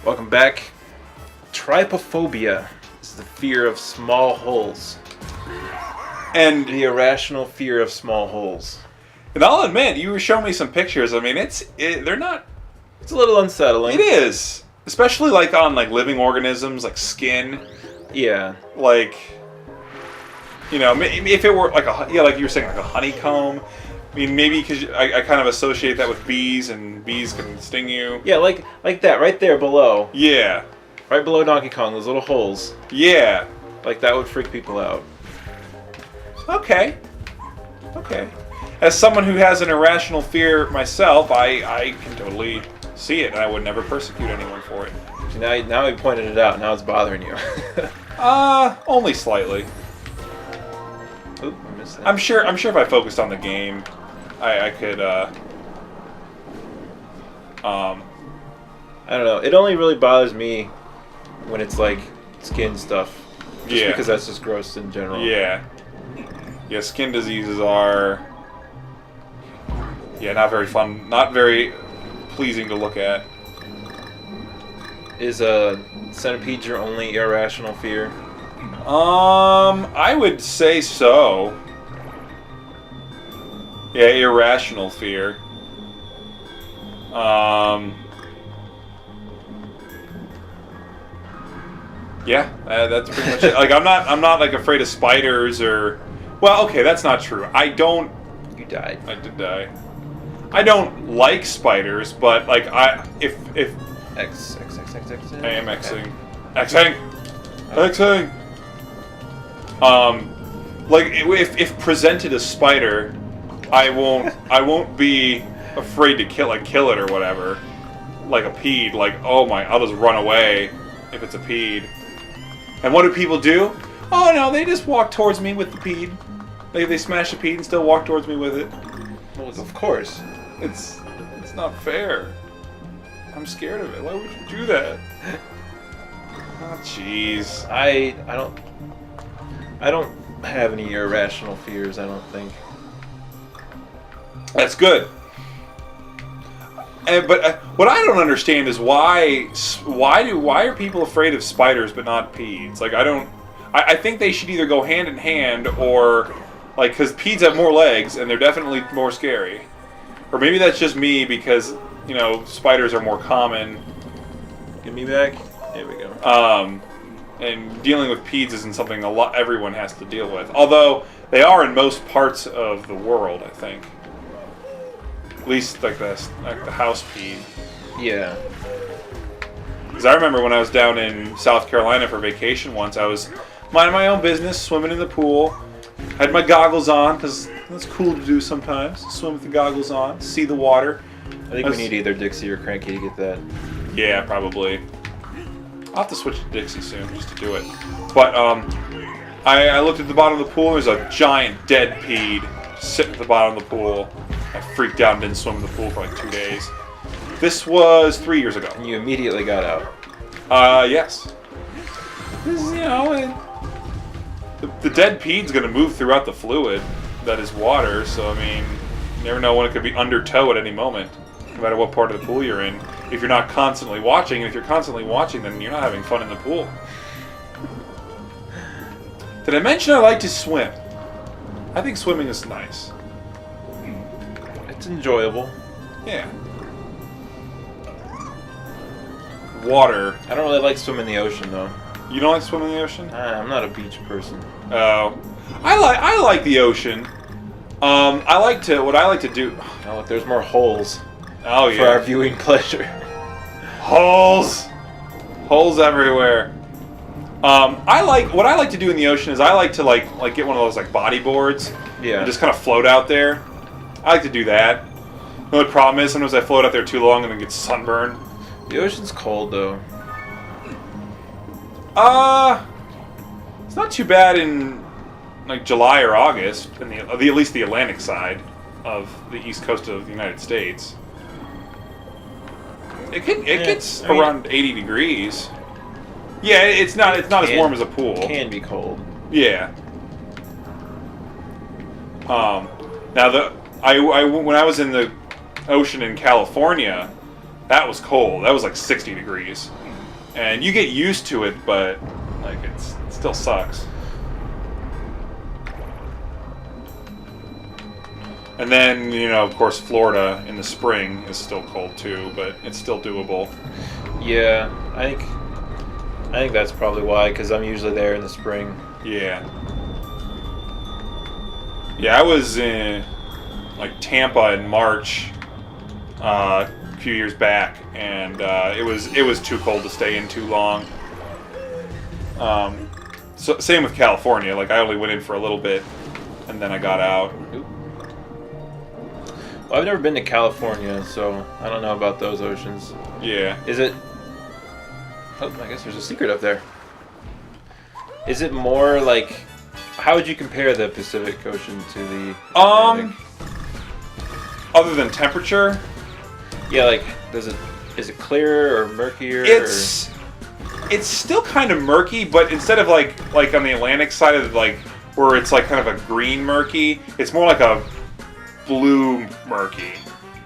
Welcome back. Trypophobia is the fear of small holes. And the irrational fear of small holes. And I'll admit, you were showing me some pictures. I mean, they're not... It's a little unsettling. It is. Especially, like, on, like, living organisms, like skin. Yeah. Like, you know, if it were, like, like you were saying, like a honeycomb. I mean, maybe because I kind of associate that with bees, and bees can sting you. Yeah, like that, right there below. Yeah. Right below Donkey Kong, those little holes. Yeah. Like, that would freak people out. Okay. Okay. As someone who has an irrational fear myself, I can totally see it, and I would never persecute anyone for it. Now we pointed it out, now it's bothering you. Only slightly. Oop, I missed that. I'm sure if I focused on the game, I could, I don't know. It only really bothers me when it's like skin stuff. Just because that's just gross in general. Yeah. Yeah, skin diseases are... Yeah, not very fun. Not very pleasing to look at. Is centipedes your only irrational fear? I would say so. Yeah, irrational fear. Yeah, that's pretty much it. Like, I'm not like afraid of spiders or... Well, okay, that's not true. I don't... You died. I did die. I don't like spiders, but like if X. I am Xing. Xing. Like if presented a spider, I won't be afraid to kill it or whatever. Like a peed, like oh my, I'll just run away if it's a peed. And what do people do? Oh no, they just walk towards me with the peed. They smash a peed and still walk towards me with it. Well, of course. It's not fair. I'm scared of it. Why would you do that? Oh, jeez. I don't have any irrational fears. I don't think. That's good. But what I don't understand is why are people afraid of spiders but not peeds? Like I think they should either go hand in hand or like because peeds have more legs and they're definitely more scary. Or maybe that's just me because, you know, spiders are more common. Give me back. There we go. And dealing with peeds isn't something everyone has to deal with. Although they are in most parts of the world, I think. At least like the house peed. Yeah. Because I remember when I was down in South Carolina for vacation once, I was minding my own business, swimming in the pool. Had my goggles on because that's cool to do sometimes. Swim with the goggles on, see the water. I think we need either Dixie or Cranky to get that. Yeah, probably. I'll have to switch to Dixie soon just to do it. But I looked at the bottom of the pool and there's a giant dead peed sitting at the bottom of the pool. I freaked out and didn't swim in the pool for like 2 days. This was 3 years ago. And you immediately got out. Yes. This is, you know, the dead peed's going to move throughout the fluid that is water, so I mean, you never know when it could be under tow at any moment, no matter what part of the pool you're in, if you're not constantly watching, and if you're constantly watching, then you're not having fun in the pool. Did I mention I like to swim? I think swimming is nice. It's enjoyable. Yeah. Water. I don't really like swimming in the ocean, though. You don't like swimming in the ocean? I'm not a beach person. Oh. I like the ocean. What I like to do... Oh, look, there's more holes. Oh, yeah. For our viewing pleasure. Holes! Holes everywhere. What I like to do in the ocean is I like to like get one of those like body boards. Yeah. And just kind of float out there. I like to do that. The only problem is sometimes I float out there too long and then get sunburned. The ocean's cold though. It's not too bad in like July or August, in at least the Atlantic side of the east coast of the United States. It gets around 80 degrees. Yeah, it's not as warm as a pool. It can be cold. Yeah. Now when I was in the ocean in California, that was cold. That was like 60 degrees. And you get used to it, but like it still sucks. And then, you know, of course, Florida in the spring is still cold too, but it's still doable. Yeah, I think that's probably why, because I'm usually there in the spring. Yeah. Yeah, I was in like Tampa in March a few years back, and it was too cold to stay in too long. So same with California. Like I only went in for a little bit, and then I got out. Well, I've never been to California, so I don't know about those oceans. Yeah. Is it? Oh, I guess there's a secret up there. Is it more like? How would you compare the Pacific Ocean to the Atlantic? Other than temperature? Yeah, like is it clearer or murkier? It's still kind of murky, but instead of like on the Atlantic side of like where it's like kind of a green murky, it's more like a blue murky,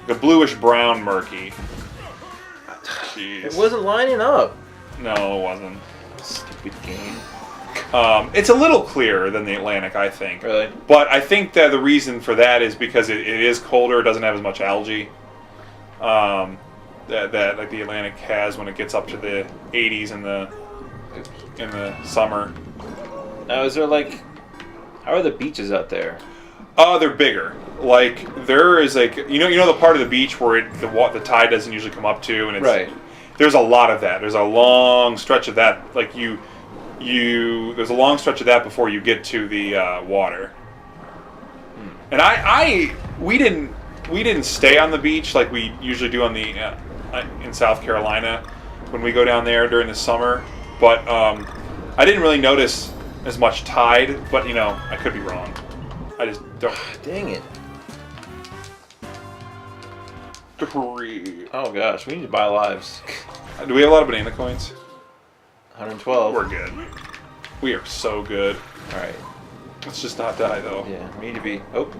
like a bluish brown murky. Jeez. It wasn't lining up. No, it wasn't. Stupid game. It's a little clearer than the Atlantic, I think. Really? But I think that the reason for that is because it is colder. It doesn't have as much algae that like the Atlantic has when it gets up to the 80s in the summer. Now, is there like, how are the beaches out there? They're bigger. Like there is like you know the part of the beach where the tide doesn't usually come up to, and it's right. There's a lot of that. There's a long stretch of that. Like there's a long stretch of that before you get to the water. And we didn't stay on the beach like we usually do on the in South Carolina when we go down there during the summer. But I didn't really notice as much tide. But you know, I could be wrong. I just don't. Dang it. 3. Oh gosh, we need to buy lives. Do we have a lot of banana coins? 112. We're good. We are so good. Alright. Let's just not die though. Yeah, we need to be. Oh.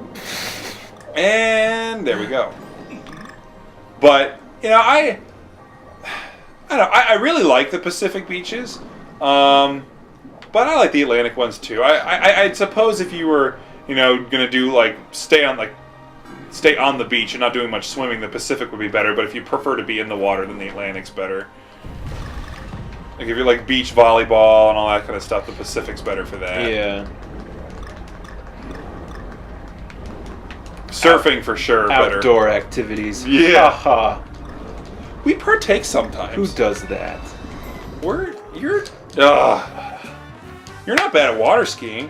And there we go. But you know, I don't know. I really like the Pacific beaches, but I like the Atlantic ones too. I suppose if you were gonna do like stay on the beach and not doing much swimming, the Pacific would be better. But if you prefer to be in the water, then the Atlantic's better. Like if you're like beach volleyball and all that kind of stuff, the Pacific's better for that. Yeah. Surfing for sure. Outdoor activities. Yeah. Haha. We partake sometimes. Who does that? You're not bad at water skiing.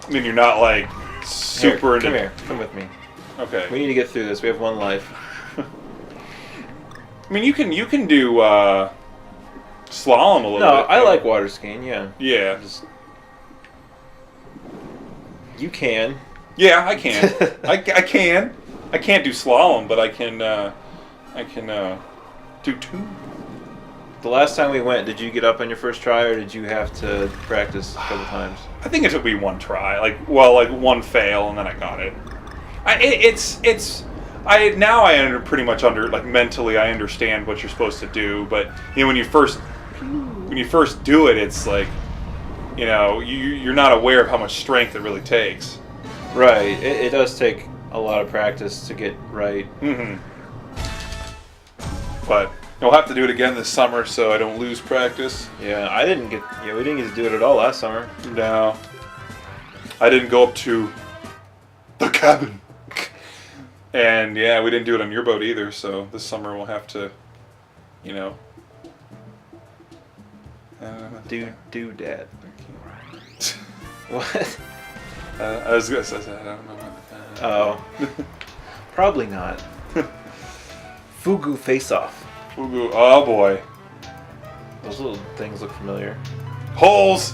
I mean, you're not like super. Come here. Come with me. Okay. We need to get through this. We have one life. I mean, you can do slalom a little bit. No, I like water skiing. Yeah. Yeah. You can. Yeah, I can. I can. I can't do slalom, but I can do 2. The last time we went, did you get up on your first try, or did you have to practice a couple times? I think it took me one try, like one fail, and then I got it. Pretty much mentally I understand what you're supposed to do, but when you first do it, it's like you're not aware of how much strength it really takes. Right. It does take a lot of practice to get right. Mm-hmm. But we'll have to do it again this summer so I don't lose practice. Yeah, we didn't get to do it at all last summer. No. I didn't go up to the cabin. And yeah, we didn't do it on your boat either, so this summer we'll have to, do Dad. What? I was gonna say, I don't know about that. Oh. Probably not. Fugu face-off. Fugu, oh boy. Those little things look familiar. Holes!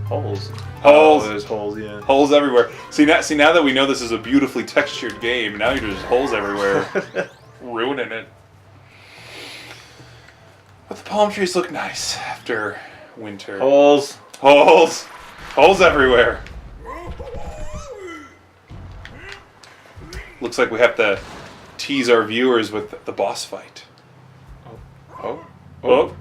Holes. Holes. Oh, there's holes, yeah. Holes everywhere. See now that we know this is a beautifully textured game, now you're just holes everywhere. Ruining it. But the palm trees look nice after winter. Holes. Holes. Holes everywhere. Looks like we have to tease our viewers with the boss fight. Oh. Oh,